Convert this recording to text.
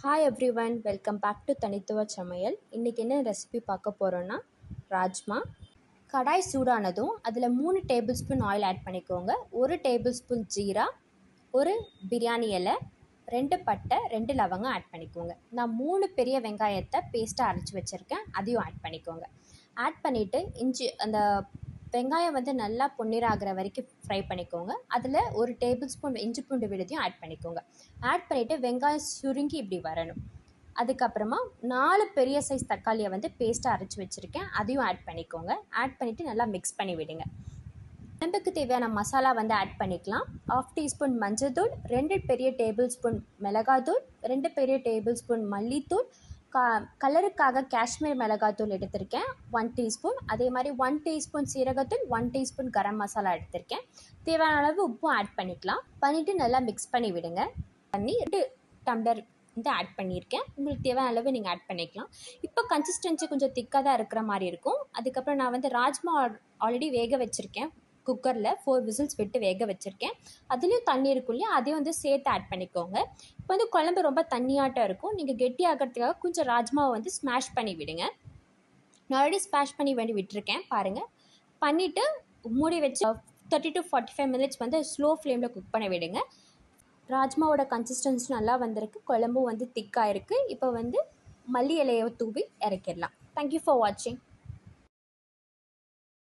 Hi everyone, welcome back to தனித்துவ சமையல். இன்றைக்கி என்ன ரெசிபி பார்க்க போகிறோன்னா ராஜ்மா. கடாய் சூடானதும் அதில் 3 டேபிள் ஸ்பூன் ஆயில் ஆட் பண்ணிக்கோங்க. 1 டேபிள் ஸ்பூன் ஜீரா, ஒரு பிரியாணி இலை, 2 பட்டை, 2 லவங்கம் ஆட் பண்ணிக்கோங்க. நான் 3 பெரிய வெங்காயத்தை பேஸ்ட்டாக அரைச்சி வச்சுருக்கேன், அதையும் ஆட் பண்ணிக்கோங்க. ஆட் பண்ணிவிட்டு அந்த வெங்காயம் நல்லா பொன்னிறம் ஆகிற வரைக்கும் ஃப்ரை பண்ணிக்கோங்க. அதில் 1 டேபிள் ஸ்பூன் இஞ்சி பூண்டு விழுதையும் ஆட் பண்ணிக்கோங்க. ஆட் பண்ணிவிட்டு வெங்காயம் சுருங்கி இப்படி வரணும். அதுக்கப்புறமா 4 பெரிய சைஸ் தக்காளியை பேஸ்ட்டாக அரைச்சி வச்சுருக்கேன், அதையும் ஆட் பண்ணிக்கோங்க. ஆட் பண்ணிவிட்டு நல்லா மிக்ஸ் பண்ணி விடுங்க. குழம்புக்கு தேவையான மசாலா ஆட் பண்ணிக்கலாம். 1/2 டீஸ்பூன் மஞ்சள்தூள், 2 பெரிய டேபிள் ஸ்பூன் மிளகாத்தூள், 2 பெரிய டேபிள் ஸ்பூன் மல்லித்தூள், கலருக்காக காஷ்மீர் மிளகாத்தூள் எடுத்திருக்கேன் 1 டீஸ்பூன். அதே மாதிரி 1 டீஸ்பூன் சீரகத்தூள், 1 டீஸ்பூன் கரம் மசாலா எடுத்திருக்கேன். தேவையான அளவு உப்பும் ஆட் பண்ணிவிட்டு நல்லா மிக்ஸ் பண்ணி விடுங்க. 2 டம்ளர் ஆட் பண்ணியிருக்கேன். உங்களுக்கு தேவையான அளவு நீங்கள் ஆட் பண்ணிக்கலாம். இப்போ கன்சிஸ்டன்சி கொஞ்சம் திக்காக தான் இருக்கிற மாதிரி இருக்கும். அதுக்கப்புறம் நான் ராஜ்மா ஆல்ரெடி வேக வச்சுருக்கேன். குக்கரில் 4 விசில்ஸ் விட்டு வேக வச்சுருக்கேன். அதுலேயும் தண்ணி இருக்கும் இல்லையா, அதையும் சேர்த்து ஆட் பண்ணிக்கோங்க. இப்போ குழம்பு ரொம்ப தண்ணியாட்டம் இருக்கும். நீங்கள் கெட்டி ஆகிறதுக்காக கொஞ்சம் ராஜ்மாவை ஸ்மாஷ் பண்ணி விடுங்க. நான் ஆல்ரெடி ஸ்மாஷ் பண்ணி விட்டுருக்கேன் பாருங்கள். பண்ணிவிட்டு மூடி வச்சு 30 to 45 மினிட்ஸ் ஸ்லோ ஃப்ளேமில் குக் பண்ண விடுங்க. ராஜ்மாவோட கன்சிஸ்டன்சி நல்லா வந்திருக்கு, குழம்பும் திக்காக இருக்குது. இப்போ மல்லி இலையை தூவி இறக்கிடலாம். தேங்க்யூ ஃபார் வாட்சிங்.